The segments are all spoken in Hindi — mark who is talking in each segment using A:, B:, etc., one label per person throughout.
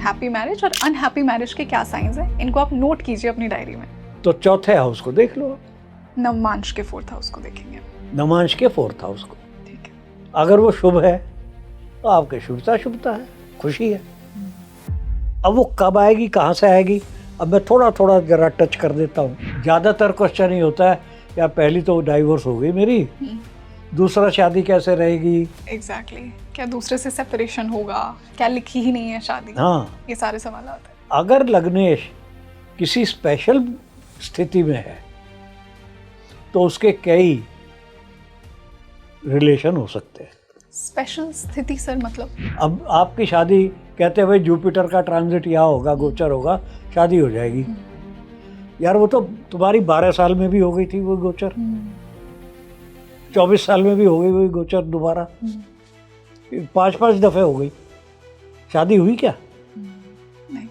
A: हैप्पी मैरिज और अनहैप्पी मैरिज के क्या साइंस हैं, इनको आप नोट कीजिए अपनी डायरी में।
B: तो चौथे हाउस को देख लो,
A: नवमांश के फोर्थ हाउस को देखेंगे।
B: नवमांश के फोर्थ हाउस को।
A: ठीक है।
B: अगर वो शुभ है तो आपके शुभता शुभता है, खुशी है। अब वो कब आएगी, कहाँ से आएगी, अब मैं थोड़ा थोड़ा जरा टच कर देता हूँ। ज़्यादातर क्वेश्चन ही होता है या पहली तो डाइवोर्स हो गई मेरी, दूसरा शादी कैसे रहेगी।
A: एग्जैक्टली क्या दूसरे से सेपरेशन होगा, क्या लिखी ही नहीं है शादी।
B: हाँ,
A: ये सारे सवाल आते हैं।
B: अगर लग्नेश किसी स्पेशल स्थिति में है तो उसके कई रिलेशन हो सकते हैं।
A: स्पेशल स्थिति सर मतलब?
B: अब आपकी शादी, कहते हैं भाई जुपिटर का ट्रांजिट यहाँ होगा, गोचर होगा, शादी हो जाएगी। यार वो तो तुम्हारी 12 साल में भी हो गई थी वो गोचर, 24 साल में भी हो गई वही गोचर दोबारा, 5-5 दफे हो गई, शादी हुई क्या?
A: नहीं।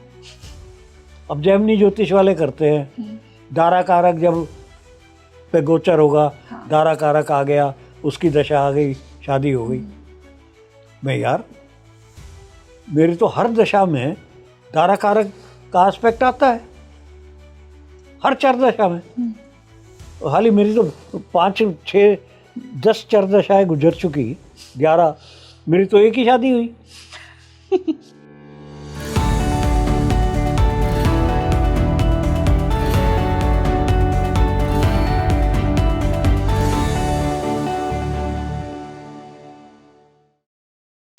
B: अब जैमिनी ज्योतिष वाले करते हैं, दारा कारक जब पे गोचर होगा,
A: हाँ।
B: दारा कारक आ गया, उसकी दशा आ गई, शादी हो गई। मैं यार, मेरी तो हर दशा में दारा कारक का एस्पेक्ट आता है, हर चर दशा में। हाल ही मेरी तो 5, 6, 10 चर दशाएं गुजर चुकी, 11, मेरी तो एक ही शादी हुई।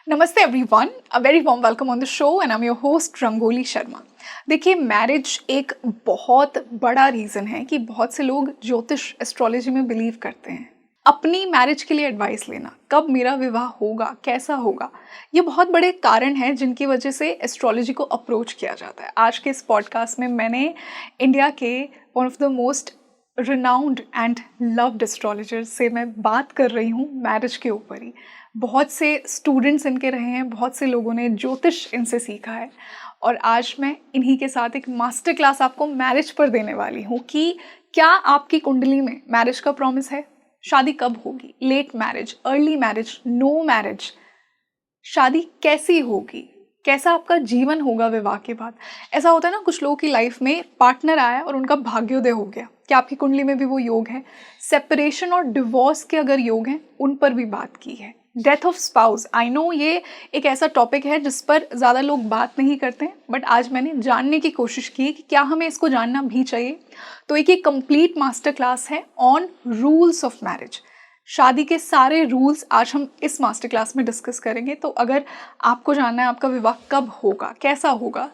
A: नमस्ते everyone, a very warm welcome on the show and I am your host Rangoli Sharma. देखिए, मैरिज एक बहुत बड़ा रीज़न है कि बहुत से लोग ज्योतिष एस्ट्रोलॉजी में बिलीव करते हैं। अपनी मैरिज के लिए एडवाइस लेना, कब मेरा विवाह होगा, कैसा होगा, ये बहुत बड़े कारण हैं जिनकी वजह से एस्ट्रोलॉजी को अप्रोच किया जाता है। आज के इस पॉडकास्ट में मैंने इंडिया के one of the most renowned and loved astrologer से मैं बात कर रही हूँ मैरिज के ऊपर ही। बहुत से स्टूडेंट्स इनके रहे हैं, बहुत से लोगों ने ज्योतिष इनसे सीखा है और आज मैं इन्हीं के साथ एक मास्टर क्लास आपको मैरिज पर देने वाली हूँ कि क्या आपकी कुंडली में मैरिज का प्रॉमिस है, शादी कब होगी, late marriage, early marriage, no marriage, शादी कैसी होगी, कैसा आपका जीवन होगा विवाह के बाद। ऐसा होता है ना, कुछ लोगों की लाइफ में पार्टनर आया और उनका भाग्योदय हो गया, क्या आपकी कुंडली में भी वो योग है। सेपरेशन और डिवोर्स के अगर योग हैं, उन पर भी बात की है। Death of spouse, I know ये एक ऐसा टॉपिक है जिस पर ज़्यादा लोग बात नहीं करते हैं, बट आज मैंने जानने की कोशिश की कि क्या हमें इसको जानना भी चाहिए। तो एक कंप्लीट मास्टर क्लास है ऑन रूल्स ऑफ मैरिज। शादी के सारे रूल्स आज हम इस मास्टर क्लास में डिस्कस करेंगे। तो अगर आपको जानना है आपका विवाह कब होगा, कैसा होगा,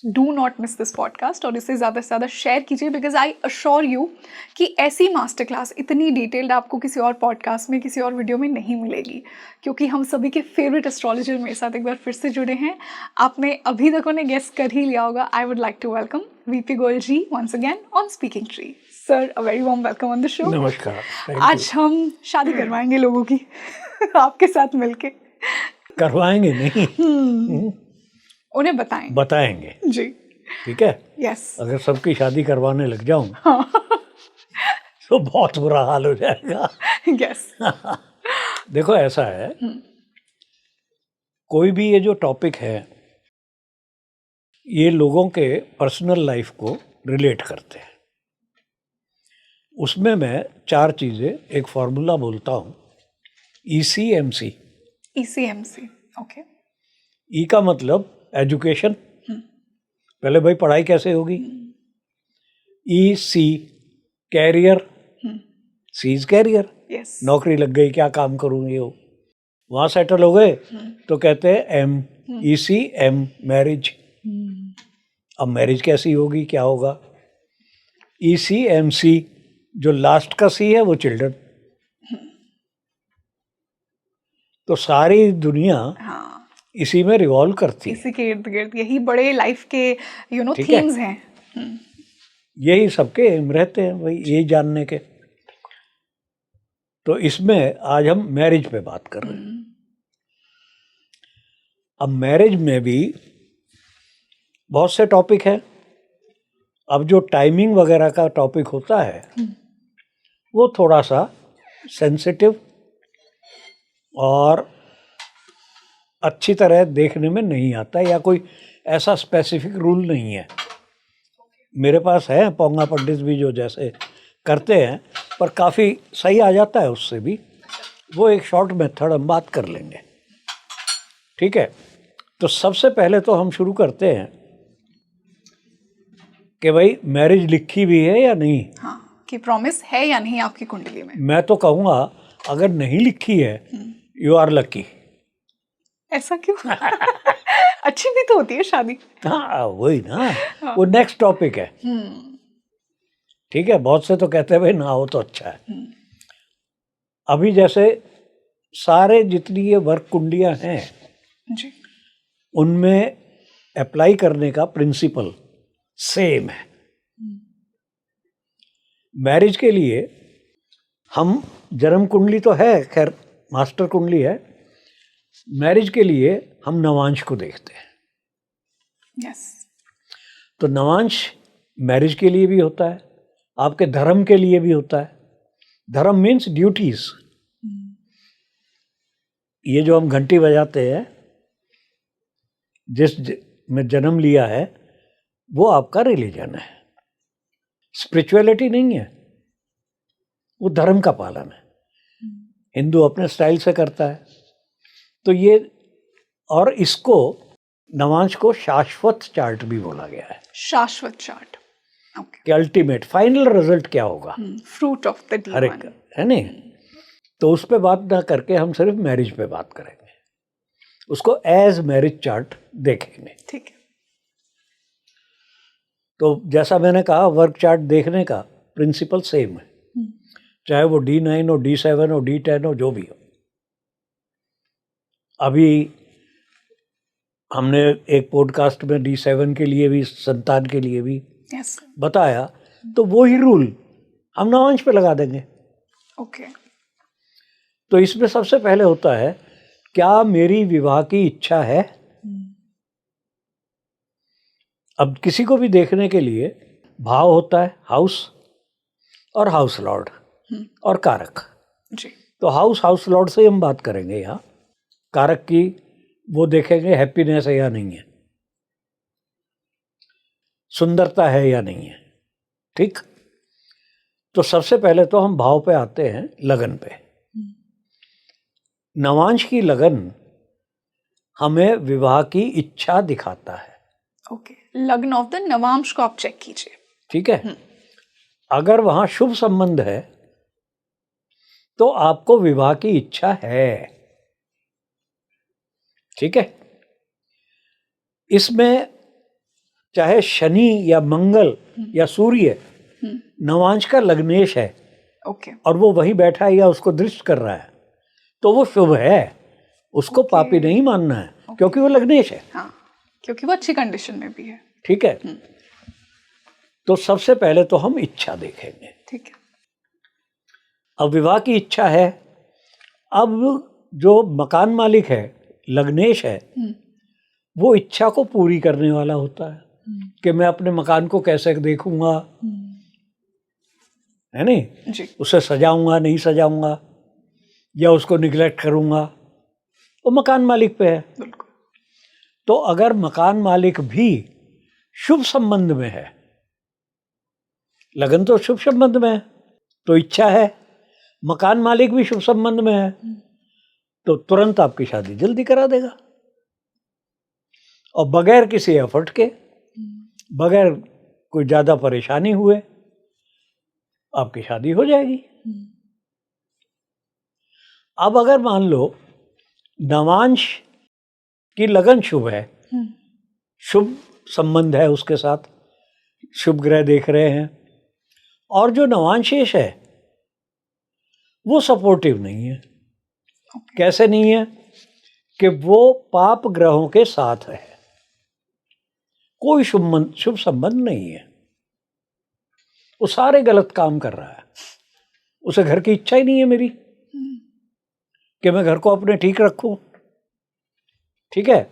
A: do not miss this podcast और इसे ज़्यादा से ज़्यादा शेयर कीजिए, बिकॉज आई अश्योर यू कि ऐसी मास्टर क्लास इतनी डिटेल्ड आपको किसी और पॉडकास्ट में, किसी और वीडियो में नहीं मिलेगी। क्योंकि हम सभी के फेवरेट एस्ट्रोलॉजर मेरे साथ एक बार फिर से जुड़े हैं। आपने अभी तक उन्हें गेस कर ही लिया होगा। I would like to welcome VP Goyal ji once again on Speaking Tree. Sir, a very warm welcome on the show.
B: नमस्कार।
A: आज हम शादी करवाएंगे लोगों की आपके साथ मिलके।
B: करवाएंगे नहीं,
A: उन्हें बताएंगे जी।
B: ठीक है।
A: यस।
B: अगर सबकी शादी करवाने लग जाऊं
A: हाँ।
B: तो बहुत बुरा हाल हो जाएगा।
A: यस।
B: देखो, ऐसा है, कोई भी ये जो टॉपिक है ये लोगों के पर्सनल लाइफ को रिलेट करते हैं। उसमें मैं 4 चीज़ें, एक फॉर्मूला बोलता हूँ, ECMC।
A: ECMC, okay.
B: ई का मतलब एजुकेशन, पहले भाई पढ़ाई कैसे होगी। EC कैरियर, सीज कैरियर,
A: यस।
B: नौकरी लग गई, क्या काम करूँ, ये हो, वहाँ सेटल हो गए तो कहते हैं M, ECM मैरिज। अब मैरिज कैसी होगी, क्या होगा। ECMC जो लास्ट का C है वो चिल्ड्रन। तो सारी दुनिया
A: हाँ,
B: इसी में रिवॉल्व करती है,
A: इसी के इर्द गिर्द, यही बड़े लाइफ के
B: ठीक है?
A: थीम्स हैं।
B: यही सबके एम रहते हैं भाई, यही जानने के। तो इसमें आज हम मैरिज पे बात कर रहे हैं। अब मैरिज में भी बहुत से टॉपिक हैं। अब जो टाइमिंग वगैरह का टॉपिक होता है वो थोड़ा सा सेंसिटिव और अच्छी तरह देखने में नहीं आता, या कोई ऐसा स्पेसिफिक रूल नहीं है। मेरे पास है पोंगा पंडित भी जो जैसे करते हैं, पर काफ़ी सही आ जाता है उससे भी। वो एक शॉर्ट मेथड हम बात कर लेंगे, ठीक है। तो सबसे पहले तो हम शुरू करते हैं कि भाई मैरिज लिखी भी है या नहीं।
A: हाँ, कि प्रॉमिस है या नहीं आपकी कुंडली में।
B: मैं तो कहूँगा अगर नहीं लिखी है, यू आर लकी।
A: ऐसा क्यों? अच्छी भी तो होती है शादी।
B: हाँ वही ना, वो नेक्स्ट टॉपिक है, ठीक है। बहुत से तो कहते हैं भाई ना हो तो अच्छा है। अभी जैसे सारे जितनी ये वर्क कुंडलियाँ हैं
A: जी।
B: उनमें अप्लाई करने का प्रिंसिपल सेम है। मैरिज के लिए हम जन्म कुंडली तो है, खैर मास्टर कुंडली है। मैरिज के लिए हम नवांश को देखते हैं।
A: यस।
B: तो नवांश मैरिज के लिए भी होता है, आपके धर्म के लिए भी होता है। धर्म मीन्स ड्यूटीज। ये जो हम घंटी बजाते हैं, में जन्म लिया है, वो आपका रिलीजन है, स्पिरिचुअलिटी नहीं है, वो धर्म का पालन है। हिंदू अपने स्टाइल से करता है। तो ये, और इसको नवांश को शाश्वत चार्ट भी बोला गया है।
A: शाश्वत चार्ट, ओके।
B: कि अल्टीमेट फाइनल रिजल्ट क्या होगा,
A: फ्रूट ऑफ द
B: हर एक, है नहीं। तो उस पे बात ना करके हम सिर्फ मैरिज पे बात करेंगे, उसको एज मैरिज चार्ट देखेंगे,
A: ठीक है।
B: तो जैसा मैंने कहा वर्क चार्ट देखने का प्रिंसिपल सेम है, चाहे वो D9 हो, D7 हो, D10 हो, जो भी हो। अभी हमने एक पॉडकास्ट में D7 के लिए भी, संतान के लिए भी
A: यस।
B: बताया, तो वो ही रूल हम नवांश पे लगा देंगे।
A: ओके।
B: तो इसमें सबसे पहले होता है, क्या मेरी विवाह की इच्छा है। अब किसी को भी देखने के लिए भाव होता है, हाउस और हाउस लॉर्ड और कारक।
A: जी।
B: तो हाउस लॉर्ड से हम बात करेंगे यहाँ। कारक की वो देखेंगे हैप्पीनेस है या नहीं है, सुंदरता है या नहीं है, ठीक। तो सबसे पहले तो हम भाव पे आते हैं, लगन पे। नवांश की लगन हमें विवाह की इच्छा दिखाता है।
A: ओके, लग्न ऑफ द नवांश को आप चेक कीजिए,
B: ठीक है। अगर वहां शुभ संबंध है तो आपको विवाह की इच्छा है, ठीक है। इसमें चाहे शनि या मंगल या सूर्य नवांश का लग्नेश है,
A: ओके,
B: और वो वहीं बैठा है या उसको दृष्ट कर रहा है, तो वो शुभ है, उसको पापी नहीं मानना है, क्योंकि वो लग्नेश है।
A: हाँ, क्योंकि वो अच्छी कंडीशन में भी है,
B: ठीक है। तो सबसे पहले तो हम इच्छा देखेंगे।
A: ठीक है।
B: अब विवाह की इच्छा है, अब जो मकान मालिक है, लग्नेश है, वो इच्छा को पूरी करने वाला होता है कि मैं अपने मकान को कैसे देखूंगा, है नहीं,
A: जी।
B: उसे सजाऊंगा नहीं सजाऊंगा, या उसको निगलेक्ट करूंगा, वो मकान मालिक पे है।
A: बिल्कुल।
B: तो अगर मकान मालिक भी शुभ संबंध में है, लगन तो शुभ संबंध में है, तो इच्छा है, मकान मालिक भी शुभ संबंध में है, तो तुरंत आपकी शादी जल्दी करा देगा, और बगैर किसी एफर्ट के, बगैर कोई ज़्यादा परेशानी हुए आपकी शादी हो जाएगी। अब अगर मान लो नवांश की लगन शुभ है, शुभ संबंध है उसके साथ, शुभ ग्रह देख रहे हैं, और जो नवांशेष है वो सपोर्टिव नहीं है। कैसे नहीं है? कि वो पाप ग्रहों के साथ है, कोई शुभ संबंध नहीं है, वो सारे गलत काम कर रहा है, उसे घर की इच्छा ही नहीं है मेरी कि मैं घर को अपने ठीक रखूं, ठीक है।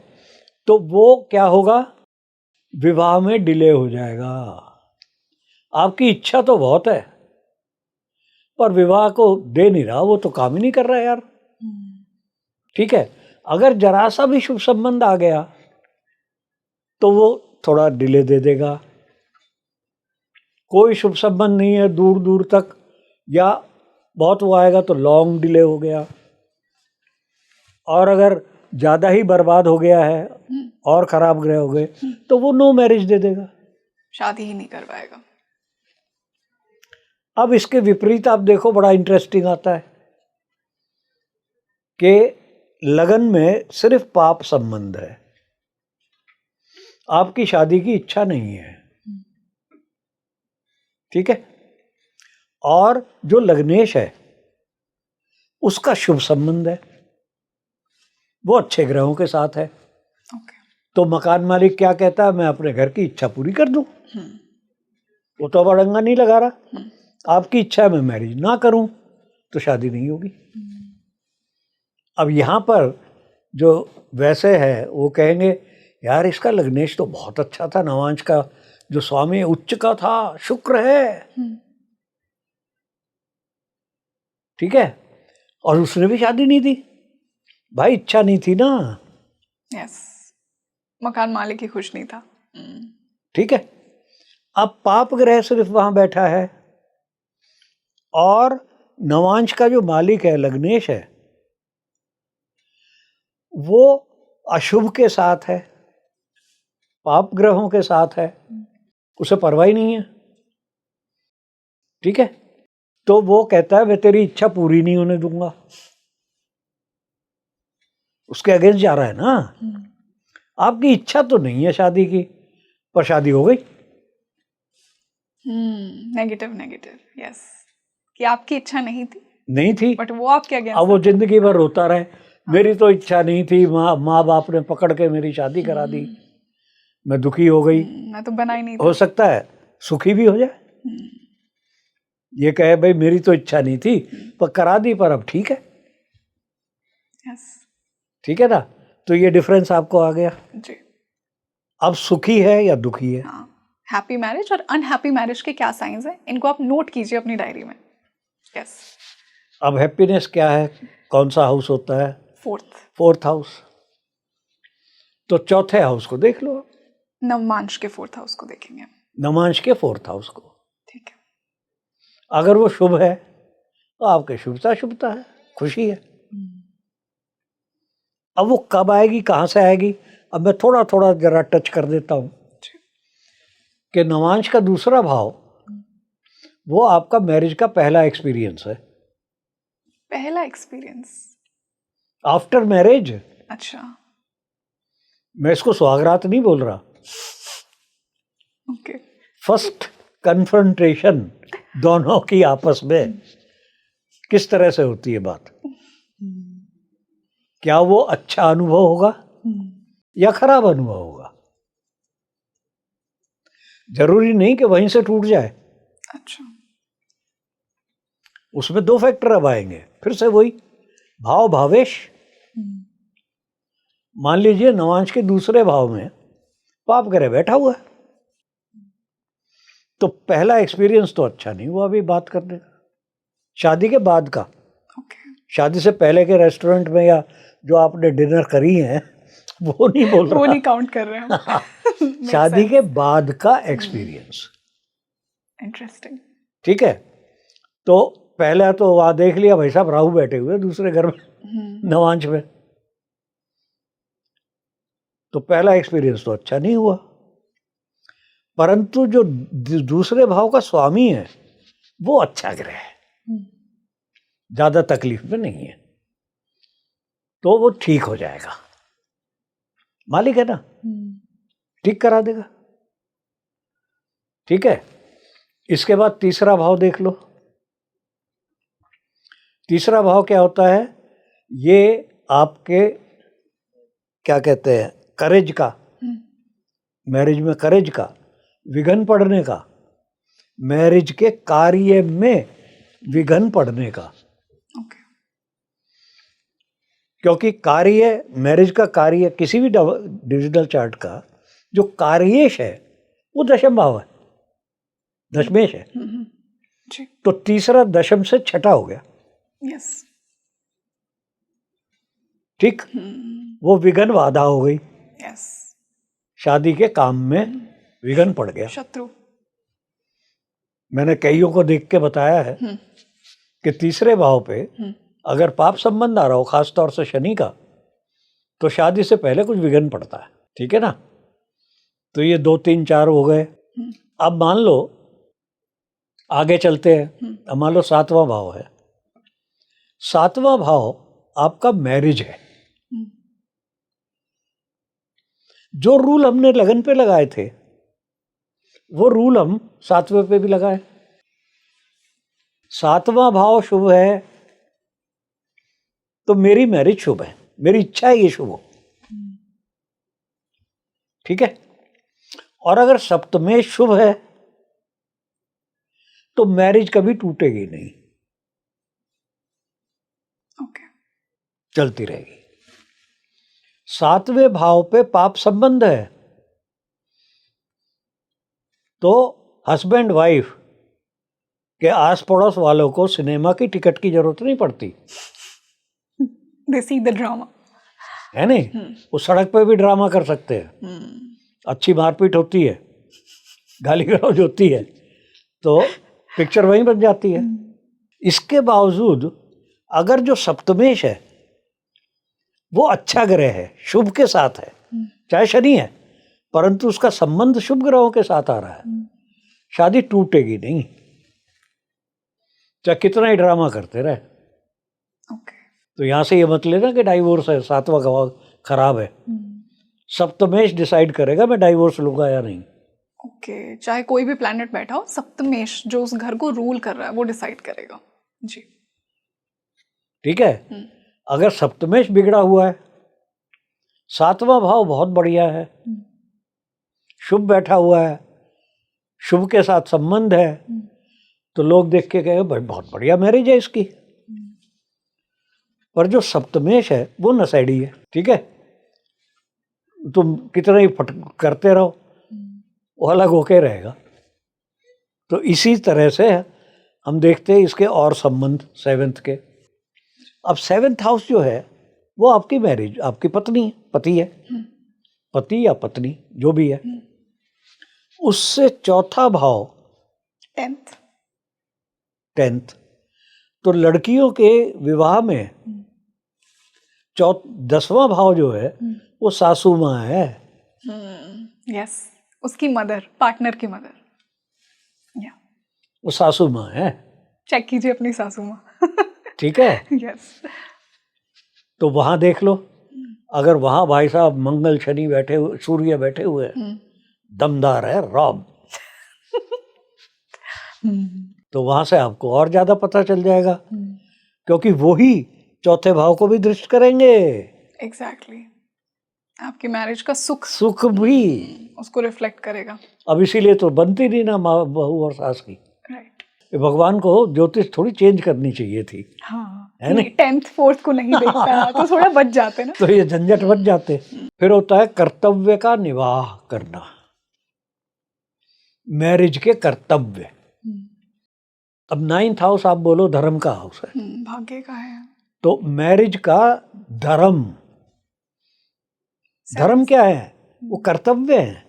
B: तो वो क्या होगा, विवाह में डिले हो जाएगा। आपकी इच्छा तो बहुत है, पर विवाह को दे नहीं रहा, वो तो काम ही नहीं कर रहा यार, ठीक है। अगर जरा सा भी शुभ संबंध आ गया तो वो थोड़ा डिले दे देगा। कोई शुभ संबंध नहीं है दूर दूर तक, या बहुत वो आएगा तो लॉन्ग डिले हो गया। और अगर ज़्यादा ही बर्बाद हो गया है और ख़राब ग्रह हो गए तो वो नो मैरिज दे देगा,
A: शादी ही नहीं कर पाएगा।
B: अब इसके विपरीत आप देखो, बड़ा इंटरेस्टिंग आता है कि लगन में सिर्फ पाप संबंध है, आपकी शादी की इच्छा नहीं है, ठीक है। और जो लग्नेश है उसका शुभ संबंध है, वो अच्छे ग्रहों के साथ है।
A: ओके।
B: तो मकान मालिक क्या कहता है, मैं अपने घर की इच्छा पूरी कर दूं, वो तो अब अड़ंगा नहीं लगा रहा। आपकी इच्छा है मैं मैरिज ना करूं तो शादी नहीं होगी। अब यहाँ पर जो वैसे है वो कहेंगे यार इसका लग्नेश तो बहुत अच्छा था, नवांश का जो स्वामी उच्च का था शुक्र है, ठीक है, और उसने भी शादी नहीं दी, भाई इच्छा नहीं थी ना।
A: यस, मकान मालिक ही खुश नहीं था।
B: ठीक है। अब पाप ग्रह सिर्फ वहां बैठा है और नवांश का जो मालिक है लग्नेश है वो अशुभ के साथ है, पाप ग्रहों के साथ है, उसे परवाह ही नहीं है, ठीक है। तो वो कहता है मैं तेरी इच्छा पूरी नहीं होने दूंगा, उसके अगेंस्ट जा रहा है ना। आपकी इच्छा तो नहीं है शादी की, पर शादी हो गई।
A: नेगेटिव नेगेटिव, यस, कि आपकी इच्छा नहीं
B: थी
A: बट वो आपके अगेंस्ट।
B: अब वो जिंदगी भर रोता रहे, मेरी तो इच्छा नहीं थी, माँ बाप ने पकड़ के मेरी शादी करा दी, मैं दुखी हो गई।
A: मैं तो बना ही नहीं था।
B: हो सकता है सुखी भी हो जाए, ये कहे भाई मेरी तो इच्छा नहीं थी पर करा दी, पर अब ठीक है।
A: यस,
B: ठीक है ना। तो ये डिफरेंस आपको आ गया
A: जी।
B: अब सुखी है या दुखी है।
A: हाँ, हैप्पी मैरिज और अनहैप्पी मैरिज के क्या साइंस हैं, इनको आप नोट कीजिए अपनी डायरी में। यस।
B: अब हैप्पीनेस क्या है, कौन सा हाउस होता है, फोर्थ हाउस। तो चौथे हाउस को देख लो,
A: नवमांश के फोर्थ हाउस को देखेंगे,
B: नवांश के फोर्थ हाउस को।
A: ठीक है।
B: अगर वो शुभ है तो आपके शुभता है, खुशी है। अब वो कब आएगी, कहाँ से आएगी, अब मैं थोड़ा थोड़ा जरा टच कर देता हूँ कि नवांश का दूसरा भाव वो आपका मैरिज का पहला एक्सपीरियंस है,
A: पहला एक्सपीरियंस
B: आफ्टर मैरिज।
A: अच्छा,
B: मैं इसको सुहागरात नहीं बोल रहा,
A: ओके।
B: फर्स्ट कन्फ्रंटेशन दोनों की आपस में किस तरह से होती है बात, क्या वो अच्छा अनुभव होगा या खराब अनुभव होगा। जरूरी नहीं कि वहीं से टूट जाए,
A: अच्छा,
B: उसमें दो फैक्टर अब आएंगे, फिर से वही भाव भावेश। मान लीजिए नवांश के दूसरे भाव में पाप ग्रह बैठा हुआ है, तो पहला एक्सपीरियंस तो अच्छा नहीं हुआ। अभी बात करने का शादी के बाद का, शादी से पहले के रेस्टोरेंट में या जो आपने डिनर करी है वो नहीं बोल रहा,
A: वो नहीं काउंट कर रहे हम।
B: शादी के बाद का एक्सपीरियंस।
A: इंटरेस्टिंग।
B: ठीक है। तो पहले तो वहां देख लिया भाई साहब राहु बैठे हुए दूसरे घर में नवांश में, तो पहला एक्सपीरियंस तो अच्छा नहीं हुआ। परंतु जो दूसरे भाव का स्वामी है वो अच्छा ग्रह है, ज्यादा तकलीफ में नहीं है, तो वो ठीक हो जाएगा। मालिक है ना, ठीक करा देगा। ठीक है। इसके बाद तीसरा भाव देख लो। तीसरा भाव क्या होता है, ये आपके क्या कहते हैं, करेज का, मैरिज में करेज का, विघन पड़ने का, मैरिज के कार्य में विघन पड़ने का। क्योंकि कार्य, मैरिज का कार्य, किसी भी डिविजनल चार्ट का जो कार्येश है वो दशम भाव है, दशमेश है।
A: जी।
B: तो तीसरा दशम से छठा हो गया।
A: यस।
B: ठीक, वो विघन बाधा हो गई,
A: यस,
B: शादी के काम में विघ्न पड़ गया।
A: शत्रु।
B: मैंने कईयों को देख के बताया है कि तीसरे भाव पे अगर पाप संबंध आ रहा हो, खास तौर से शनि का, तो शादी से पहले कुछ विघ्न पड़ता है। ठीक है ना? तो ये 2, 3, 4 हो गए। अब मान लो आगे चलते हैं। अब मान लो 7वां भाव है। 7वां भाव आपका मैरिज है। जो रूल हमने लगन पे लगाए थे वो रूल हम 7वें पे भी लगाए। 7वां भाव शुभ है तो मेरी मैरिज शुभ है, मेरी इच्छा है ये शुभ हो। ठीक है? और अगर सप्तमेश शुभ है तो मैरिज कभी टूटेगी नहीं,
A: ओके,
B: चलती रहेगी। 7वें भाव पे पाप संबंध है तो हस्बैंड वाइफ के आस पड़ोस वालों को सिनेमा की टिकट की जरूरत नहीं पड़ती।
A: दे सी द ड्रामा,
B: है नहीं? वो सड़क पे भी ड्रामा कर सकते हैं। अच्छी मारपीट होती है, गाली गलौज होती है, तो पिक्चर वहीं बन जाती है। इसके बावजूद अगर जो सप्तमेश है वो अच्छा ग्रह है, शुभ के साथ है, चाहे शनि है, परंतु उसका संबंध शुभ ग्रहों के साथ आ रहा है, शादी टूटेगी नहीं, चाहे कितना ही ड्रामा करते रहे।
A: ओके,
B: तो यहां से ये मत लेना कि डाइवोर्स है, 7वां भाव खराब है। सप्तमेश डिसाइड करेगा मैं डाइवोर्स लूंगा या नहीं।
A: ओके, चाहे कोई भी प्लैनेट बैठा हो, सप्तमेश जो उस घर को रूल कर रहा है वो डिसाइड करेगा। जी,
B: ठीक है? अगर सप्तमेश बिगड़ा हुआ है, 7वां भाव बहुत बढ़िया है, शुभ बैठा हुआ है, शुभ के साथ संबंध है, तो लोग देख के कहेंगे भाई बहुत बढ़िया मैरिज है इसकी। पर जो सप्तमेश है वो नशेड़ी है। ठीक है? तुम कितना ही करते रहो वो अलग होके रहेगा। तो इसी तरह से हम देखते हैं इसके और संबंध 7th के। अब 7th हाउस जो है वो आपकी मैरिज, आपकी पत्नी, पति है, पति या पत्नी जो भी है, उससे 4था भाव 10th। तो लड़कियों के विवाह में 10वां भाव जो है वो सासू माँ है।
A: यस, उसकी मदर, पार्टनर की मदर, या
B: वो सासू माँ है।
A: चेक कीजिए अपनी सासू माँ।
B: ठीक है?
A: यस,
B: तो वहां देख लो, अगर वहां भाई साहब मंगल शनि बैठे हुए, सूर्य बैठे हुए हैं, दमदार है, रॉब, तो वहां से आपको और ज्यादा पता चल जाएगा, क्योंकि वो ही 4थे भाव को भी दृष्ट करेंगे।
A: एग्जैक्टली, आपकी मैरिज का
B: सुख भी
A: उसको रिफ्लेक्ट करेगा।
B: अब इसीलिए तो बनती नहीं ना माँ बहू और सास की।
A: राइट,
B: भगवान को ज्योतिष थोड़ी चेंज करनी चाहिए थी,
A: हाँ,
B: है नहीं?
A: 10th 4th को नहीं देखता तो थोड़ा बच जाते ना।
B: तो ये झंझट बच जाते। फिर होता है कर्तव्य का निर्वाह करना, मैरिज के कर्तव्य। अब 9th हाउस आप बोलो धर्म का हाउस है,
A: भाग्य का है।
B: तो मैरिज का धर्म, धर्म क्या है? वो कर्तव्य है।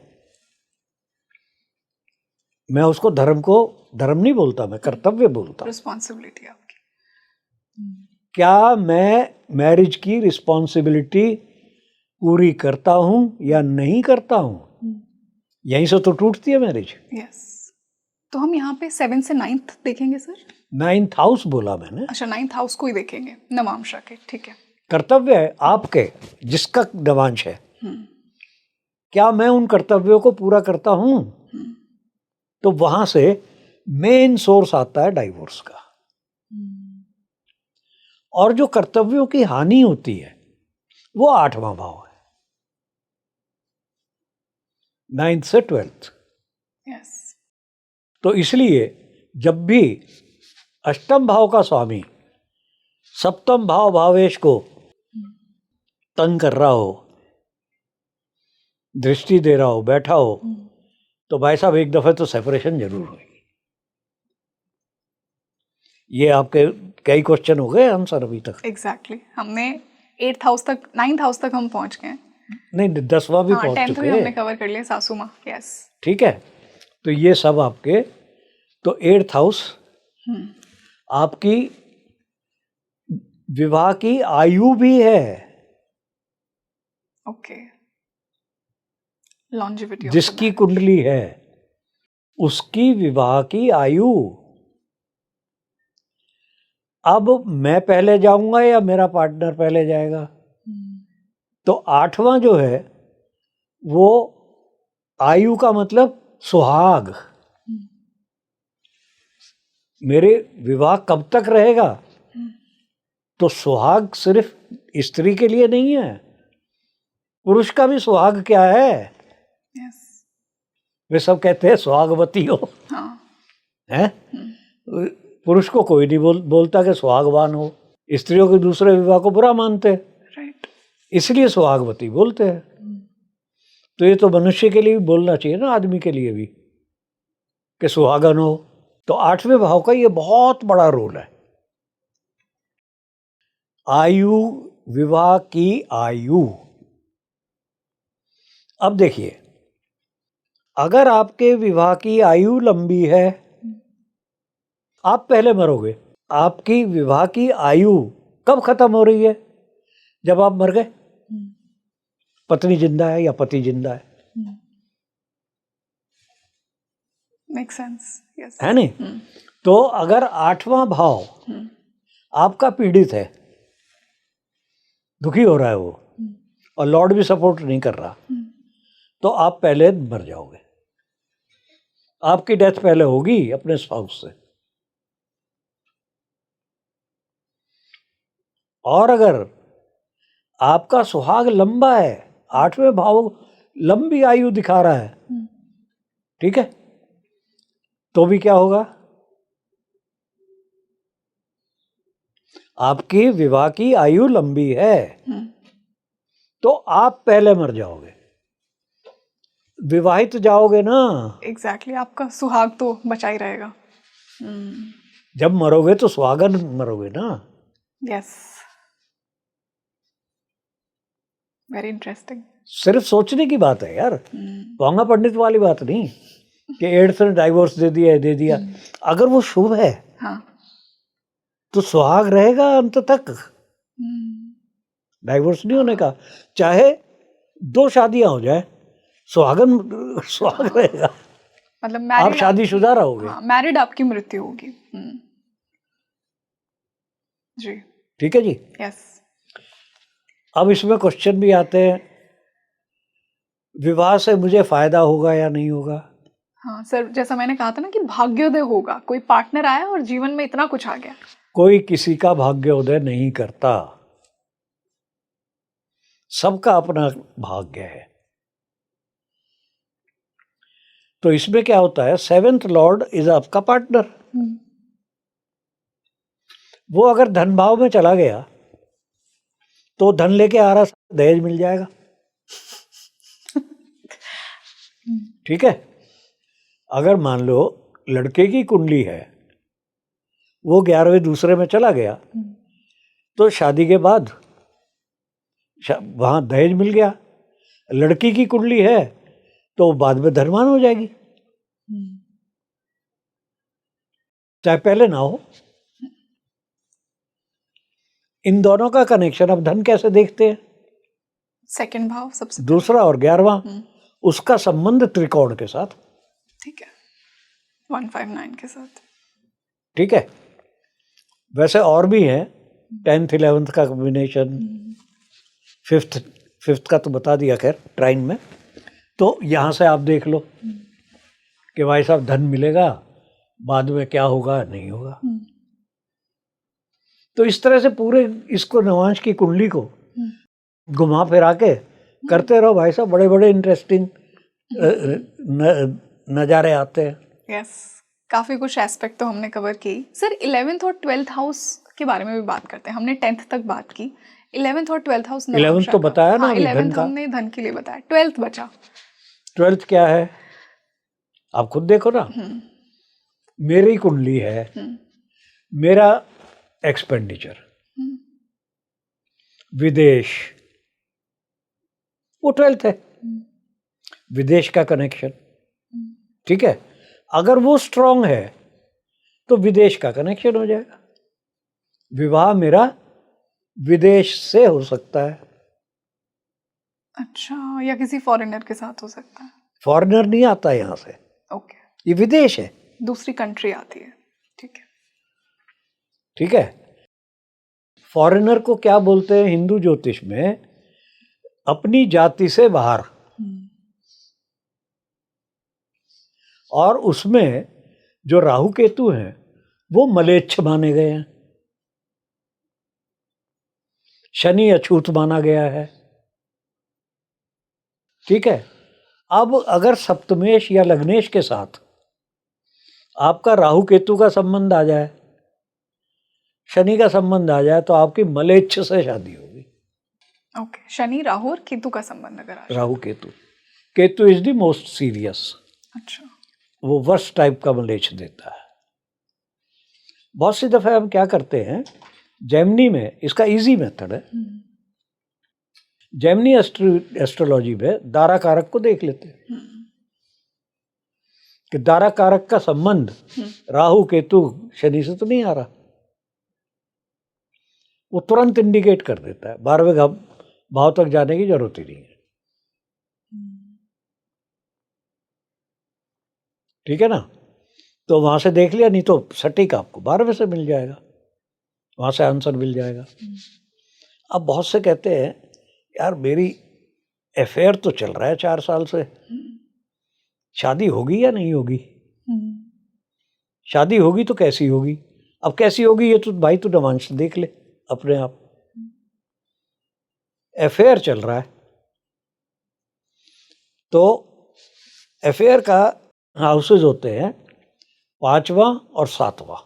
B: मैं उसको धर्म को धर्म नहीं बोलता, मैं कर्तव्य बोलता।
A: रिस्पॉन्सिबिलिटी आपकी।
B: क्या मैं मैरिज की रिस्पॉन्सिबिलिटी पूरी करता हूं या नहीं करता हूं? यहीं से तो टूटती है मैरिज।
A: यस, तो हम यहाँ पे 7 से 9th देखेंगे सर।
B: 9th हाउस बोला मैंने।
A: अच्छा, 9th हाउस को ही देखेंगे, नवांश के। ठीक है,
B: कर्तव्य है आपके, जिसका नवांश है, क्या मैं उन कर्तव्यों को पूरा करता हूं? तो वहां से मेन सोर्स आता है डाइवोर्स का। और जो कर्तव्यों की हानि होती है वो 8वां भाव है, 9th से 12th।
A: यस,
B: तो इसलिए जब भी अष्टम भाव का स्वामी सप्तम भाव भावेश को तंग कर रहा हो, दृष्टि दे रहा हो, बैठा हो, तो भाई साहब एक दफे तो सेपरेशन जरूर होगी। ये आपके कई क्वेश्चन हो गए आंसर अभी तक।
A: एग्जैक्टली, हमने 8th हाउस तक, 9th हाउस तक हम पहुंच गए।
B: नहीं 10वां भी
A: हाँ
B: पहुंच
A: 10th
B: चुके
A: भी हमने
B: हैं,
A: कवर कर लिया, सासू माँ, यस।
B: ठीक है। तो ये सब आपके, तो 8th हाउस आपकी विवाह की आयु भी है,
A: ओके, लॉन्जिविटी ऑफ द
B: जिसकी
A: मैरिज।
B: कुंडली है उसकी विवाह की आयु। अब मैं पहले जाऊंगा या मेरा पार्टनर पहले जाएगा? तो 8वां जो है वो आयु का मतलब सुहाग, मेरे विवाह कब तक रहेगा। तो सुहाग सिर्फ स्त्री के लिए नहीं है, पुरुष का भी सुहाग क्या है।
A: यस,
B: वे सब कहते हैं सुहागवती हो,
A: हाँ,
B: हैं? पुरुष को कोई नहीं बोलता कि सुहागवान हो, स्त्रियों के दूसरे विवाह को बुरा मानते हैं,
A: राइट।
B: इसलिए सुहागवती बोलते हैं। तो ये तो मनुष्य के लिए भी बोलना चाहिए ना, आदमी के लिए भी, कि सुहागन हो। तो 8वें भाव का ये बहुत बड़ा रोल है, आयु, विवाह की आयु। अब देखिए, अगर आपके विवाह की आयु लंबी है, आप पहले मरोगे। आपकी विवाह की आयु कब खत्म हो रही है? जब आप मर गए। पत्नी जिंदा है या पति जिंदा है,
A: मेक सेंस, यस।
B: है नहीं? तो अगर 8वां भाव आपका पीड़ित है, दुखी हो रहा है वो, और लॉर्ड भी सपोर्ट नहीं कर रहा, तो आप पहले मर जाओगे। आपकी डेथ पहले होगी अपने स्पाउस से। और अगर आपका सुहाग लंबा है, 8वें भाव लंबी आयु दिखा रहा है, ठीक है, तो भी क्या होगा? आपकी विवाह की आयु लंबी है, तो आप पहले मर जाओगे, विवाहित जाओगे ना।
A: एग्जैक्टली, आपका सुहाग तो बचा ही रहेगा।
B: जब मरोगे तो सुहागन मरोगे ना।
A: Yes, very interesting.
B: सिर्फ सोचने की बात है यार, पोंगा पंडित वाली बात नहीं कि 8th ने डाइवोर्स दे दिया। अगर वो शुभ है
A: हाँ,
B: तो सुहाग रहेगा अंत तक, डाइवोर्स नहीं होने का। चाहे 2 शादियां हो जाए, सुहागन सुहाग रहेगा,
A: मतलब
B: आप
A: मैरिड,
B: शादीशुदा रहोगे।
A: हाँ, मैरिड आपकी मृत्यु होगी। जी,
B: ठीक है जी।
A: यस।
B: अब इसमें क्वेश्चन भी आते हैं, विवाह से मुझे फायदा होगा या नहीं होगा?
A: हाँ सर, जैसा मैंने कहा था ना कि भाग्योदय होगा, कोई पार्टनर आया और जीवन में इतना कुछ आ गया।
B: कोई किसी का भाग्योदय नहीं करता, सबका अपना भाग्य है। तो इसमें क्या होता है, 7th लॉर्ड इज आपका पार्टनर। वो अगर धन भाव में चला गया तो धन लेके आ रहा, दहेज मिल जाएगा, ठीक है। अगर मान लो लड़के की कुंडली है, वो 11वें दूसरे में चला गया, तो शादी के बाद वहां दहेज मिल गया। लड़की की कुंडली है तो बाद में धनवान हो जाएगी, चाहे पहले ना हो। इन दोनों का कनेक्शन अब धन कैसे देखते हैं?
A: सेकंड भाव सबसे
B: दूसरा और 11वां, उसका संबंध त्रिकोण के साथ,
A: ठीक है, 159 के साथ,
B: ठीक है। वैसे और भी है, 10th 11th का कॉम्बिनेशन, 5th का तो बता दिया खैर ट्राइन में। तो यहाँ से आप देख लो कि भाई साहब धन मिलेगा, बाद में क्या होगा नहीं होगा। तो इस तरह से पूरे इसको नवांश की कुंडली को घुमा फिरा के करते रहो भाई साहब, बड़े बड़े इंटरेस्टिंग नज़ारे आते हैं।
A: यस, काफ़ी कुछ एस्पेक्ट तो हमने कवर की। सर 11th और 12th हाउस के बारे में भी बात करते हैं। हमने 10th तक बात की, 11th और 12th हाउस
B: 11th तो बताया ना,
A: हाँ,
B: अभी धन
A: 11th
B: का।
A: हमने धन के लिए बताया, 12th बचा।
B: 12th क्या है आप खुद देखो ना। मेरी कुंडली है, मेरा एक्सपेंडिचर, विदेश, वो 12th है। विदेश का कनेक्शन, ठीक है, अगर वो स्ट्रांग है तो विदेश का कनेक्शन हो जाएगा। विवाह मेरा विदेश से हो सकता है।
A: अच्छा, या किसी फॉरेनर के साथ हो सकता है।
B: फॉरेनर नहीं आता यहाँ से,
A: ओके,
B: ये विदेश है,
A: दूसरी कंट्री आती है। ठीक है।
B: ठीक है। फॉरेनर को क्या बोलते हैं हिंदू ज्योतिष में? अपनी जाति से बाहर। और उसमें जो राहु केतु हैं वो मलेच्छ माने गए हैं, शनि अछूत माना गया है, ठीक है। अब अगर सप्तमेश या लग्नेश के साथ आपका राहु केतु का संबंध आ जाए, शनि का संबंध आ जाए, तो आपकी मलेच्छ से शादी होगी।
A: ओके, शनि राहु और केतु का संबंध अगर आ जाए।
B: Rahu Ketu, Ketu is the most serious.
A: अच्छा,
B: वो वर्स्ट टाइप का मलेच्छ देता है। बहुत सी दफे हम क्या करते हैं, जेमिनी में इसका इजी मेथड है। जेमिनी एस्ट्रोलॉजी में दारा कारक को देख लेते हैं कि दारा कारक का संबंध राहु केतु शनि से तो नहीं आ रहा। वो तुरंत इंडिकेट कर देता है, 12वें भाव तक जाने की जरूरत ही नहीं है, ठीक है ना। तो वहां से देख लिया, नहीं तो सटीक आपको 12वें से मिल जाएगा, वहां से आंसर मिल जाएगा। अब बहुत से कहते हैं यार मेरी अफेयर तो चल रहा है 4 साल से, शादी होगी या नहीं होगी? शादी होगी तो कैसी होगी? अब कैसी होगी ये तो भाई तू नवांश देख ले अपने आप। अफेयर चल रहा है तो अफेयर का हाउसेज होते हैं 5वां और 7वां,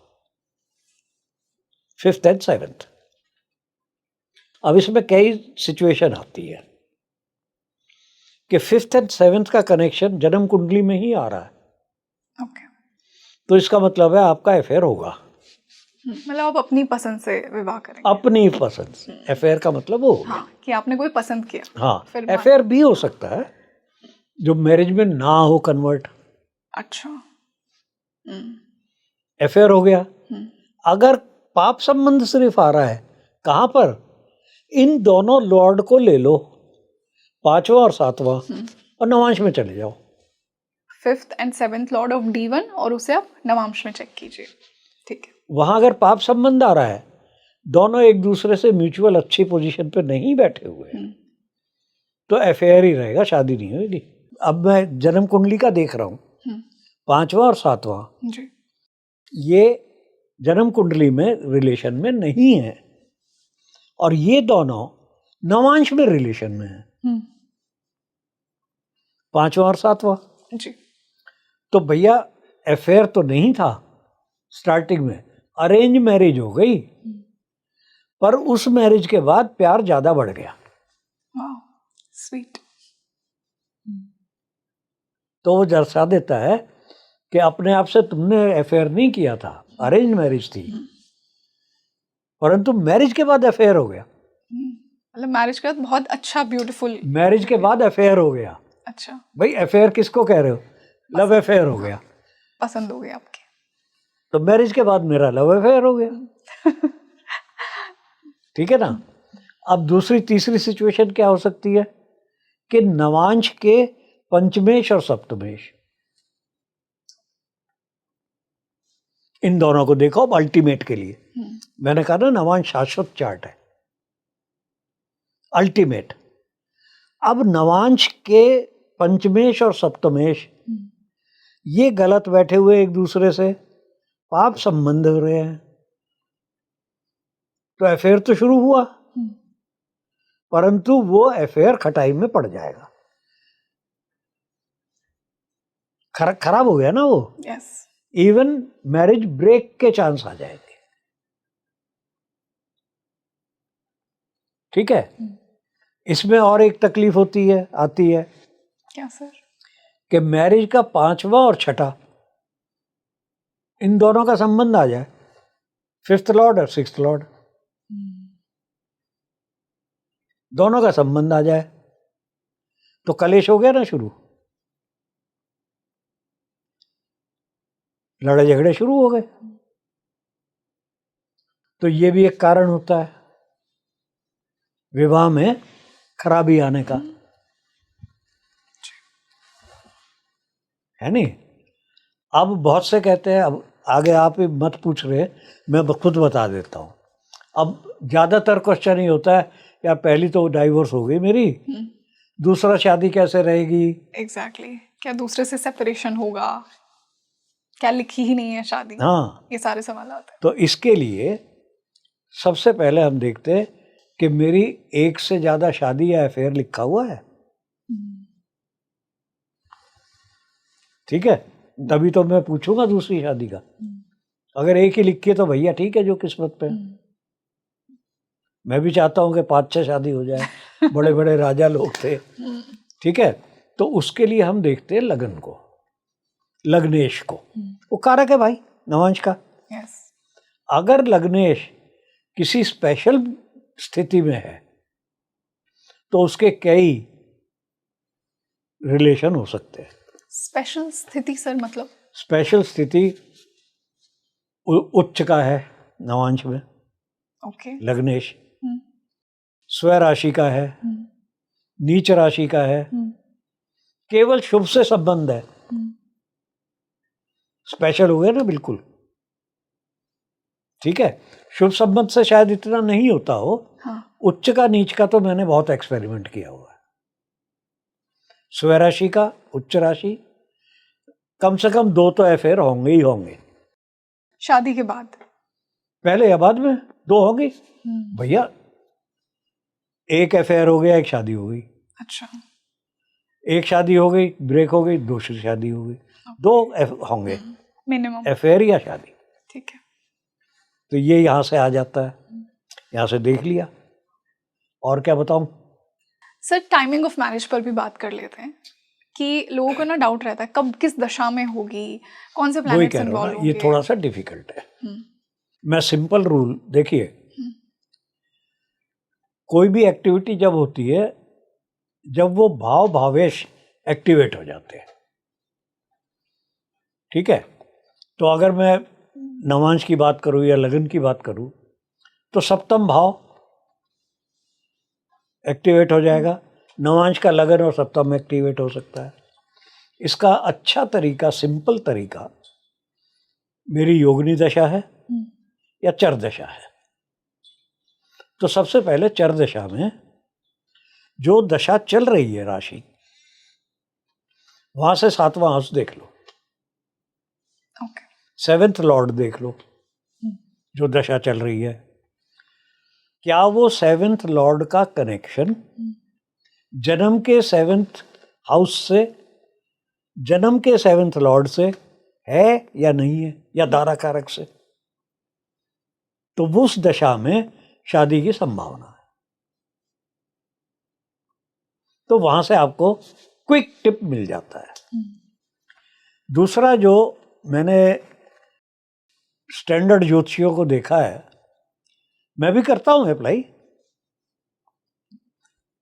B: 5th एंड 7th। अब इसमें कई सिचुएशन आती है कि 5th एंड 7th का कनेक्शन जन्म कुंडली में ही आ रहा है।
A: ओके,
B: तो इसका मतलब है आपका अफेयर होगा।
A: मतलब आप अपनी पसंद से विवाह करेंगे।
B: अपनी पसंद से अफेयर का मतलब वो होगा।
A: हाँ, कि आपने कोई पसंद किया।
B: हाँ,
A: फिर
B: अफेयर भी हो सकता है जो मैरिज में ना हो कन्वर्ट।
A: अच्छा,
B: अफेयर हो गया। अगर पाप संबंध सिर्फ आ रहा है, कहाँ पर? इन दोनों लॉर्ड को ले लो, 5वां और 7वां, और नवांश में चले जाओ।
A: 5th and 7th Lord of D1 और उसे आप नवांश में चेक कीजिए। ठीक है।
B: वहां अगर पाप संबंध आ रहा है, दोनों एक दूसरे से म्यूचुअल अच्छी पोजीशन पे नहीं बैठे हुए, तो अफेयर ही रहेगा, शादी नहीं होगी। अब मैं जन्म कुंडली का देख रहा हूँ, 5वां और 7वां
A: जी,
B: ये जन्म कुंडली में रिलेशन में नहीं है, और ये दोनों नवांश में रिलेशन में है, 5वां और 7वां।
A: जी,
B: तो भैया अफेयर तो नहीं था स्टार्टिंग में, अरेंज मैरिज हो गई, पर उस मैरिज के बाद प्यार ज्यादा बढ़ गया।
A: वाह, स्वीट।
B: तो वो दर्शा देता है कि अपने आप से तुमने अफेयर नहीं किया था, अरेंज मैरिज थी, परंतु मैरिज के बाद अफेयर हो गया।
A: मतलब मैरिज के बाद बहुत अच्छा ब्यूटीफुल।
B: मैरिज के बाद अफेयर हो गया।
A: अच्छा,
B: भाई अफेयर किसको कह रहे हो? लव अफेयर हो गया।
A: पसंद हो गया आपके।
B: तो मैरिज के बाद मेरा लव अफेयर हो गया। ठीक है ना। अब दूसरी तीसरी सिचुएशन क्या हो सकती है कि नवांश के पंचमेश और सप्तमेश, इन दोनों को देखो अब अल्टीमेट के लिए। मैंने कहा ना नवांश शाश्वत चार्ट है, अल्टीमेट। अब नवांश के पंचमेश और सप्तमेश ये गलत बैठे हुए एक दूसरे से, पाप संबंध हो रहे हैं, तो अफेयर तो शुरू हुआ, परंतु वो अफेयर खटाई में पड़ जाएगा, खराब हो गया ना वो।
A: यस।
B: इवन मैरिज ब्रेक के चांस आ जाएंगे। ठीक है। इसमें और एक तकलीफ आती है
A: क्या सर?
B: कि मैरिज का 5वां और 6ठा, इन दोनों का संबंध आ जाए, 5th लॉर्ड और 6th लॉर्ड, दोनों का संबंध आ जाए, तो कलेश हो गया ना शुरू, लड़ाई झगड़े शुरू हो गए। तो ये भी एक कारण होता है विवाह में खराबी आने का, है नहीं। अब बहुत से कहते हैं, अब आगे आप मत पूछ रहे, मैं खुद बता देता हूँ। अब ज़्यादातर क्वेश्चन ही होता है यार पहली तो डाइवोर्स हो गई मेरी, दूसरा शादी कैसे रहेगी।
A: एग्जैक्टली क्या दूसरे से सेपरेशन होगा, क्या लिखी ही नहीं है शादी।
B: हाँ,
A: ये सारे सवाल आते हैं।
B: तो इसके लिए सबसे पहले हम देखते हैं कि मेरी एक से ज़्यादा शादी या अफेयर लिखा हुआ है, ठीक है, तभी तो मैं पूछूंगा दूसरी शादी का। अगर एक ही लिखी है तो भैया ठीक है, जो किस्मत पे। मैं भी चाहता हूँ कि 5-6 शादी हो जाए, बड़े बड़े राजा लोग थे, ठीक है। तो उसके लिए हम देखते हैं लगन को, लग्नेश को, वो कारक है भाई नवांश का।
A: यस
B: अगर लग्नेश किसी स्पेशल स्थिति में है तो उसके कई रिलेशन हो सकते हैं।
A: स्पेशल स्थिति सर मतलब
B: स्पेशल स्थिति उच्च का है नवांश में,
A: ओके
B: लग्नेश स्वराशि का है, नीच राशि का है, केवल शुभ से संबंध है, स्पेशल हो गया ना बिल्कुल, ठीक है। शुभ संबंध से शायद इतना नहीं होता हो,
A: हाँ।
B: उच्च का नीच का तो मैंने बहुत एक्सपेरिमेंट किया हुआ है। स्वराशि का उच्च राशि, कम से कम 2 तो अफेयर होंगे ही होंगे
A: शादी के बाद,
B: पहले या बाद में 2 होंगे भैया। एक अफेयर हो गया, एक शादी हो गई।
A: अच्छा
B: एक शादी हो गई, ब्रेक हो गई, दूसरी शादी हो गई, 2 होंगे
A: मिनिमम,
B: अफेयर या शादी।
A: ठीक है।
B: तो ये यहाँ से आ जाता है, यहाँ से देख लिया। और क्या बताऊं
A: सर टाइमिंग ऑफ मैरिज पर भी बात कर लेते हैं कि लोगों को ना डाउट रहता है कब किस दशा में होगी, कौन से
B: वही
A: प्लैनेट्स
B: कह रहा हूं
A: इन्वॉल्व
B: ना,
A: होंगे।
B: ये थोड़ा सा डिफिकल्ट है। मैं सिंपल रूल देखिए, कोई भी एक्टिविटी जब होती है, जब वो भाव भावेश एक्टिवेट हो जाते हैं, ठीक है। तो अगर मैं नवांश की बात करूं या लगन की बात करूं तो सप्तम भाव एक्टिवेट हो जाएगा, नवांश का लगन और सप्तम एक्टिवेट हो सकता है। इसका अच्छा तरीका, सिंपल तरीका, मेरी योगिनी दशा है या चर दशा है। तो सबसे पहले चर दशा में जो दशा चल रही है राशि, वहां से 7वां हाउस देख लो,
A: ओके
B: 7th लॉर्ड देख लो, जो दशा चल रही है, क्या वो 7th लॉर्ड का कनेक्शन जन्म के 7th हाउस से, जन्म के 7th लॉर्ड से है या नहीं है, या दारा कारक से। तो उस दशा में शादी की संभावना है। तो वहां से आपको क्विक टिप मिल जाता है। दूसरा जो मैंने स्टैंडर्ड ज्योतिषियों को देखा है, मैं भी करता हूं अप्लाई,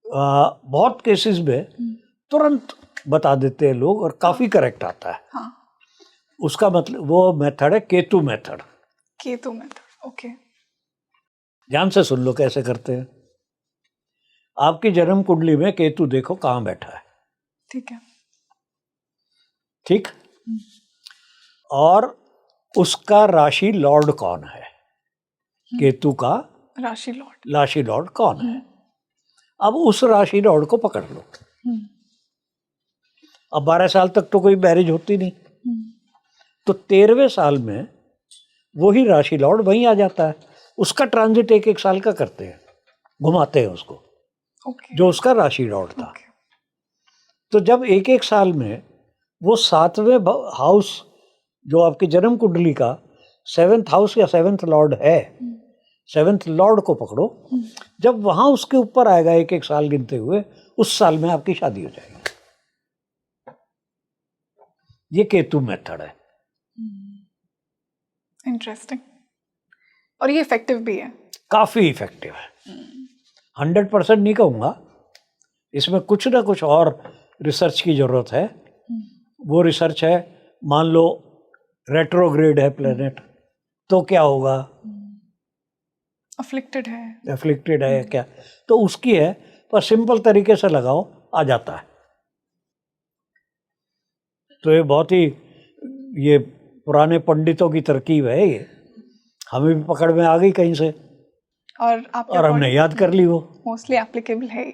B: बहुत केसेस में तुरंत बता देते हैं लोग और काफी करेक्ट आता है।
A: हाँ
B: उसका मतलब वो मेथड है Ketu method.
A: Ketu method, okay
B: ध्यान से सुन लो कैसे करते हैं। आपकी जन्म कुंडली में केतु देखो कहाँ बैठा है,
A: ठीक है।
B: ठीक, और उसका राशि लॉर्ड कौन है, केतु का राशि लॉर्ड कौन है। अब उस राशि लॉर्ड को पकड़ लो। अब 12 साल तक तो कोई मैरिज होती नहीं, तो 13वें साल में वही राशि लॉर्ड वहीं आ जाता है। उसका ट्रांजिट 1-1 साल का करते हैं, घुमाते हैं उसको, जो उसका राशि लॉर्ड था। तो जब 1-1 साल में वो 7वें हाउस, जो आपकी जन्म कुंडली का 7th हाउस या 7th लॉर्ड है, 7th लॉर्ड को पकड़ो। जब वहां उसके ऊपर आएगा 1-1 साल गिनते हुए, उस साल में आपकी शादी हो जाएगी। ये केतु मेथड है।
A: इंटरेस्टिंग, और ये इफेक्टिव भी है,
B: काफी इफेक्टिव है। 100% नहीं कहूंगा, इसमें कुछ ना कुछ और रिसर्च की ज़रूरत है। वो रिसर्च है, मान लो रेट्रोग्रेड है प्लेनेट, तो क्या होगा,
A: अफ्लिक्टेड है
B: क्या, तो उसकी है, पर सिंपल तरीके से लगाओ आ जाता है। तो ये बहुत ही ये पुराने पंडितों की तरकीब है, ये हमें भी पकड़ में आ गई कहीं से और हमने याद कर ली। वो
A: मोस्टली एप्लीकेबल है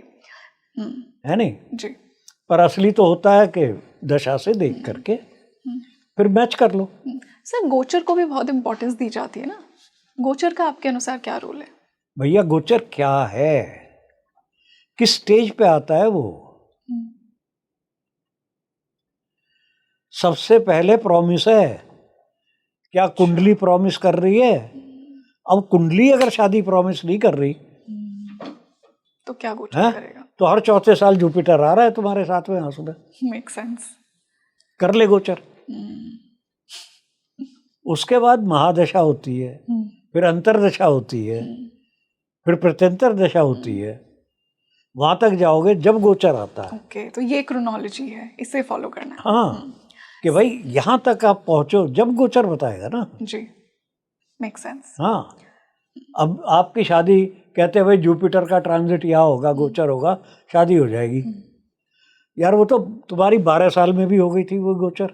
B: नहीं
A: जी।
B: पर असली तो होता है कि दशा से देख करके फिर मैच कर लो।
A: सर गोचर को भी बहुत इंपॉर्टेंस दी जाती है ना, गोचर का आपके अनुसार क्या रोल है?
B: भैया गोचर क्या है, किस स्टेज पे आता है वो? सबसे पहले प्रॉमिस है, क्या कुंडली प्रॉमिस कर रही है? अब कुंडली अगर शादी प्रॉमिस नहीं कर रही
A: तो क्या गोचर करेगा?
B: तो हर चौथे साल जुपिटर आ रहा है तुम्हारे साथ में हाउस में,
A: मेक सेंस,
B: कर ले गोचर। उसके बाद महादशा होती है, फिर अंतरदशा होती है, फिर प्रत्यंतर दशा होती है, वहां तक जाओगे जब गोचर आता है।
A: ओके, तो ये क्रोनोलॉजी है, इसे फॉलो करना है।
B: हाँ कि भाई यहाँ तक आप पहुंचो जब गोचर बताएगा ना
A: जी, मेक सेंस।
B: हाँ, अब आपकी शादी कहते हैं भाई जुपिटर का ट्रांजिट यहाँ होगा, गोचर होगा, शादी हो जाएगी। यार वो तो तुम्हारी 12 साल में भी हो गई थी वो गोचर,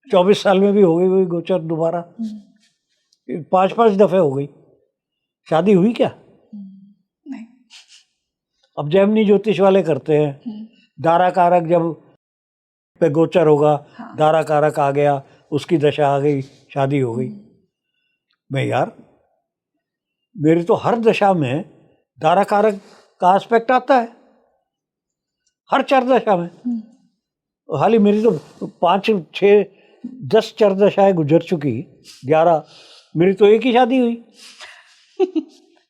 B: 24 साल में भी हो गई वही गोचर, दोबारा 5-5 दफे हो गई, शादी हुई क्या?
A: नहीं।
B: अब जैमिनी ज्योतिष वाले करते हैं, दारा कारक जब पे गोचर होगा, दारा कारक आ गया, उसकी दशा आ गई, शादी हो गई। मैं यार मेरी तो हर दशा में दारा कारक का एस्पेक्ट आता है, हर चर दशा में। हाल ही मेरी तो 5, 6, 10 चर दशाएं गुजर चुकी, 11, मेरी तो एक ही शादी हुई,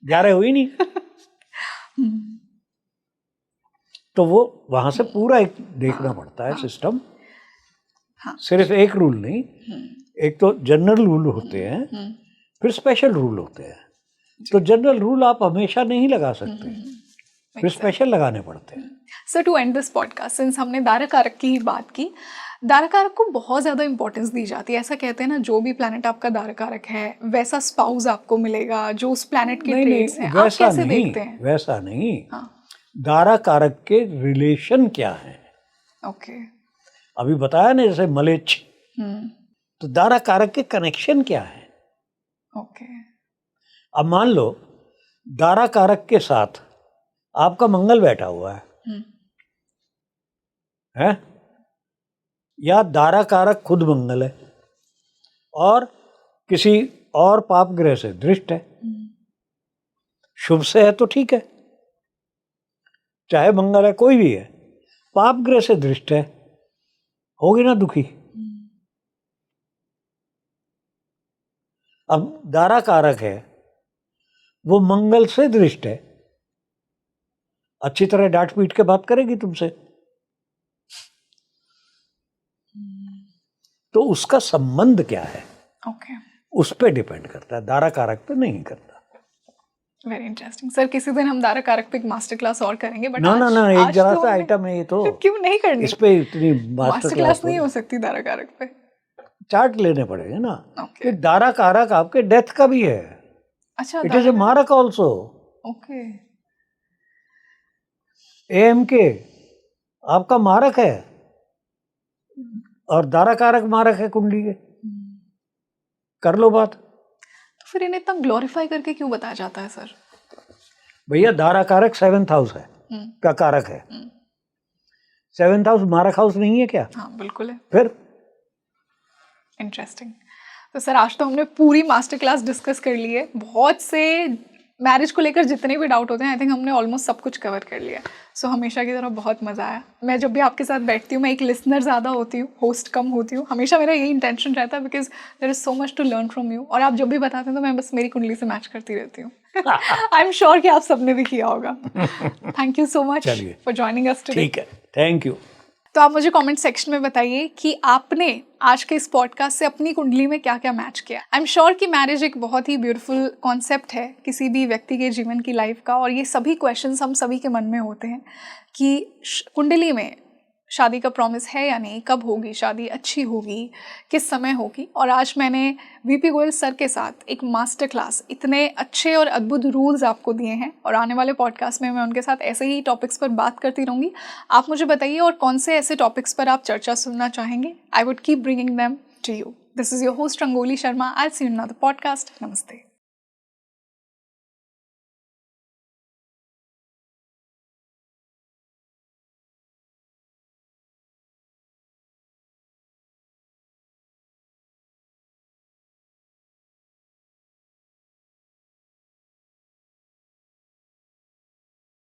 B: 11 हुई नहीं। तो वो वहां से पूरा एक देखना पड़ता है सिस्टम। सिर्फ एक रूल नहीं, एक तो जनरल रूल होते हैं, फिर स्पेशल रूल होते हैं। तो जनरल रूल आप हमेशा नहीं लगा सकते, फिर स्पेशल लगाने पड़ते हैं।
A: Sir to end this podcast, since हमने दारा कारक की ही बात की, दारा कारक को बहुत ज़्यादा इंपॉर्टेंस दी जाती है। ऐसा कहते हैं ना, जो भी प्लैनेट आपका दारा कारक है वैसा स्पाउस आपको मिलेगा, जो उस प्लैनेट के ट्रेड्स हैं। आप कैसे देखते हैं?
B: वैसा नहीं, दारा कारक के रिलेशन क्या है?
A: ओके,
B: अभी बताया ना, जैसे मलेच्छ, तो दारा कारक के कनेक्शन क्या है?
A: ओके,
B: अब मान लो दारा कारक के साथ आपका मंगल बैठा हुआ है या दारा कारक खुद मंगल है और किसी और पाप ग्रह से दृष्ट है, शुभ से है तो ठीक है, चाहे मंगल है कोई भी है, पाप ग्रह से दृष्ट है, होगी ना दुखी। अब दारा कारक है, वो मंगल से दृष्ट है, अच्छी तरह डांट पीट के बात करेगी तुमसे, तो उसका संबंध क्या है?
A: ओके,
B: उस पे डिपेंड करता है, दारा कारक पे नहीं करता।
A: Very interesting sir. किसी दिन हम दारा कारक पे एक मास्टर क्लास और करेंगे, बट
B: ना एक जरा सा आइटम है ये तो।
A: क्यों नहीं करनी?
B: इस पे इतनी
A: मास्टर क्लास नहीं हो सकती दारा कारक पे?
B: चार्ट लेने पड़ेगे ना। कि दारा कारक आपके डेथ का भी है।
A: अच्छा,
B: इट इज ए मारक ऑल्सो।
A: ओके,
B: AMK आपका मारक है और दारा कारक मारक है कुंडली के, कर लो बात।
A: तो फिर इन्हें इतना ग्लोरीफाई करके क्यों बताया जाता है सर?
B: भैया दारा कारक 7th हाउस है का कारक है। 7th हाउस मारक हाउस नहीं है क्या?
A: हाँ बिल्कुल है।
B: फिर
A: इंटरेस्टिंग। तो सर आज तो हमने पूरी मास्टर क्लास डिस्कस कर ली है। बहुत से मैरिज को लेकर जितने भी डाउट होते हैं, आई थिंक हमने ऑलमोस्ट सब कुछ कवर कर लिया। सो हमेशा की तरह बहुत मज़ा आया। मैं जब भी आपके साथ बैठती हूँ, मैं एक लिसनर ज़्यादा होती हूँ, होस्ट कम होती हूँ। हमेशा मेरा यही इंटेंशन रहता है, because there is so much to learn from you. और आप जब भी बताते हैं तो मैं बस मेरी कुंडली से मैच करती रहती हूँ। आई एम श्योर कि आप सबने भी किया होगा। Thank you so much for joining us today.
B: ठीक है, थैंक यू।
A: तो आप मुझे कमेंट सेक्शन में बताइए कि आपने आज के इस पॉडकास्ट से अपनी कुंडली में क्या क्या मैच किया। आई एम श्योर कि मैरिज एक बहुत ही ब्यूटीफुल कॉन्सेप्ट है किसी भी व्यक्ति के जीवन की लाइफ का, और ये सभी क्वेश्चंस हम सभी के मन में होते हैं कि कुंडली में शादी का प्रॉमिस है या नहीं, कब होगी शादी, अच्छी होगी, किस समय होगी। और आज मैंने वीपी गोयल सर के साथ एक मास्टर क्लास, इतने अच्छे और अद्भुत रूल्स आपको दिए हैं, और आने वाले पॉडकास्ट में मैं उनके साथ ऐसे ही टॉपिक्स पर बात करती रहूँगी। आप मुझे बताइए और कौन से ऐसे टॉपिक्स पर आप चर्चा सुनना चाहेंगे। I would keep bringing them to you. This is your host Rangoli Sharma. I see you in another podcast. नमस्ते।